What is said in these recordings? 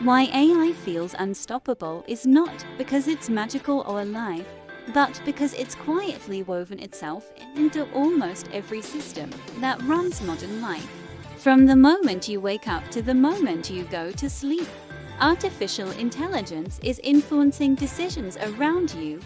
Why AI feels unstoppable is not because it's magical or alive, but because it's quietly woven itself into almost every system that runs modern life. From the moment you wake up to the moment you go to sleep, artificial intelligence is influencing decisions around you,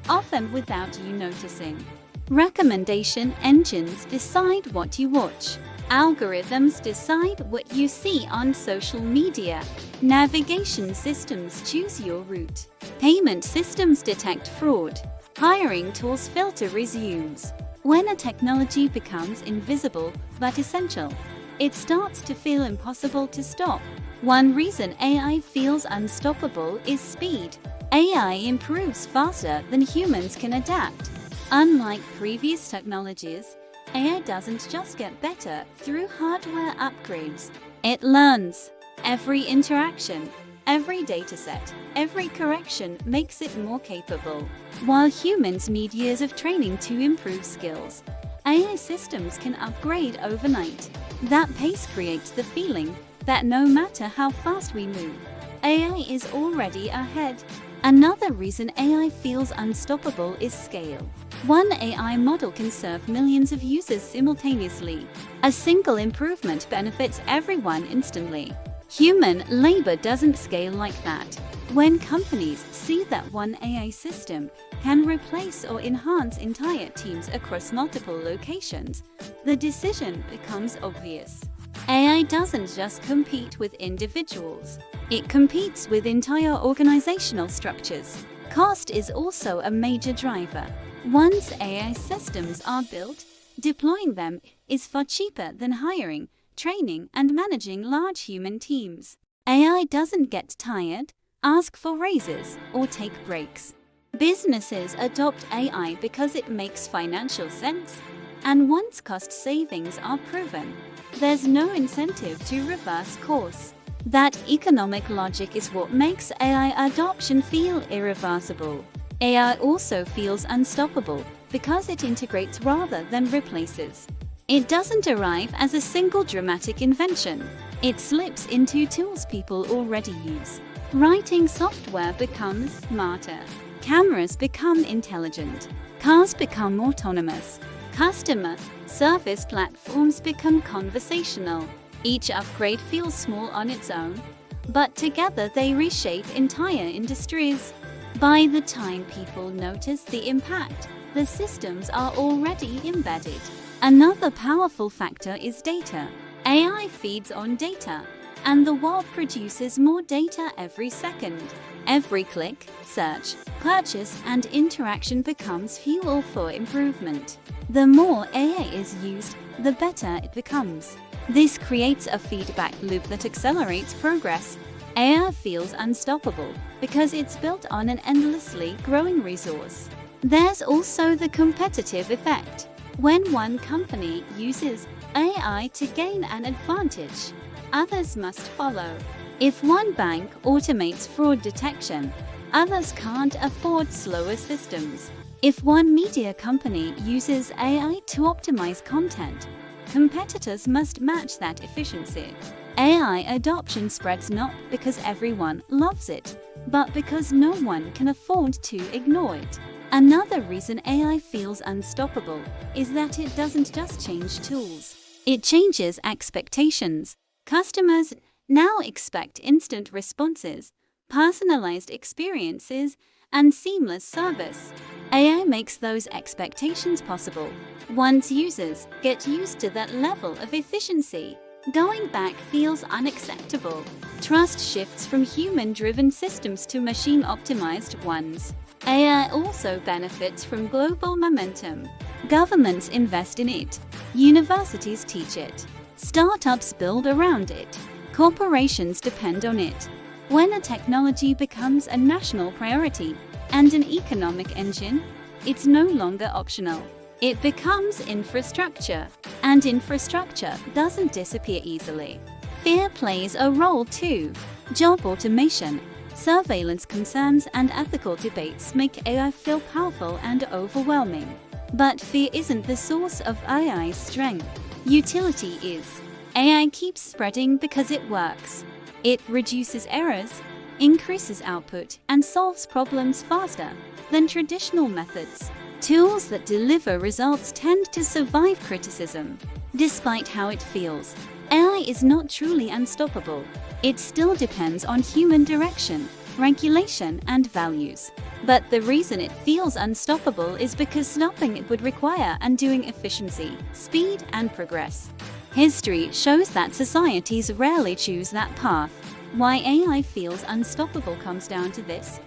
often without you noticing. Recommendation engines decide what you watch. Algorithms decide what you see on social media. Navigation systems choose your route. Payment systems detect fraud. Hiring tools filter resumes. When a technology becomes invisible but essential, it starts to feel impossible to stop. One reason AI feels unstoppable is speed. AI improves faster than humans can adapt. Unlike previous technologies, AI doesn't just get better through hardware upgrades. It learns. Every interaction, every dataset, every correction makes it more capable. While humans need years of training to improve skills, AI systems can upgrade overnight. That pace creates the feeling that no matter how fast we move, AI is already ahead. Another reason AI feels unstoppable is scale. One AI model can serve millions of users simultaneously. A single improvement benefits everyone instantly. Human labor doesn't scale like that. When companies see that one AI system can replace or enhance entire teams across multiple locations, the decision becomes obvious. AI doesn't just compete with individuals. It competes with entire organizational structures. Cost is also a major driver. Once AI systems are built, deploying them is far cheaper than hiring, training, and managing large human teams. AI doesn't get tired, ask for raises, or take breaks. Businesses adopt AI because it makes financial sense, and once cost savings are proven, there's no incentive to reverse course. That economic logic is what makes AI adoption feel irreversible. AI also feels unstoppable because it integrates rather than replaces. It doesn't arrive as a single dramatic invention. It slips into tools people already use. Writing software becomes smarter. Cameras become intelligent. Cars become autonomous. Customer service platforms become conversational. Each upgrade feels small on its own, but together they reshape entire industries. By the time people notice the impact, the systems are already embedded. Another powerful factor is data. AI feeds on data, and the world produces more data every second. Every click, search, purchase, and interaction becomes fuel for improvement. The more AI is used, the better it becomes. This creates a feedback loop that accelerates progress. AI feels unstoppable because it's built on an endlessly growing resource. There's also the competitive effect. When one company uses AI to gain an advantage, others must follow. If one bank automates fraud detection, others can't afford slower systems. If one media company uses AI to optimize content, competitors must match that efficiency. AI adoption spreads not because everyone loves it, but because no one can afford to ignore it. Another reason AI feels unstoppable is that it doesn't just change tools. It changes expectations. Customers now expect instant responses, personalized experiences, and seamless service. AI makes those expectations possible. Once users get used to that level of efficiency, going back feels unacceptable. Trust shifts from human-driven systems to machine-optimized ones. AI also benefits from global momentum. Governments invest in it. Universities teach it. Startups build around it. Corporations depend on it. When a technology becomes a national priority and an economic engine, it's no longer optional. It becomes infrastructure, and infrastructure doesn't disappear easily. Fear plays a role too. Job automation, surveillance concerns, and ethical debates make AI feel powerful and overwhelming. But fear isn't the source of AI's strength. Utility is. AI keeps spreading because it works. It reduces errors, increases output, and solves problems faster than traditional methods. Tools that deliver results tend to survive criticism. Despite how it feels, AI is not truly unstoppable. It still depends on human direction, regulation, and values. But the reason it feels unstoppable is because stopping it would require undoing efficiency, speed, and progress. History shows that societies rarely choose that path. Why AI feels unstoppable comes down to this.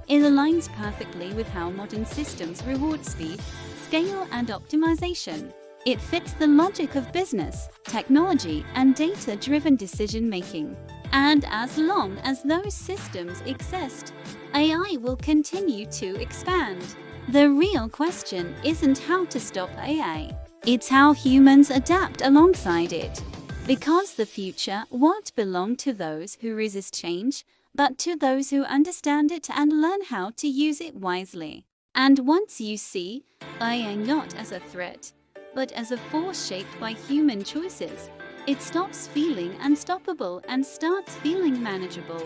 It aligns perfectly with how modern systems reward speed, scale, and optimization. It fits the logic of business, technology, and data-driven decision-making. And as long as those systems exist, AI will continue to expand. The real question isn't how to stop AI. It's how humans adapt alongside it. Because the future won't belong to those who resist change, but to those who understand it and learn how to use it wisely. And once you see AI not as a threat, but as a force shaped by human choices, it stops feeling unstoppable and starts feeling manageable.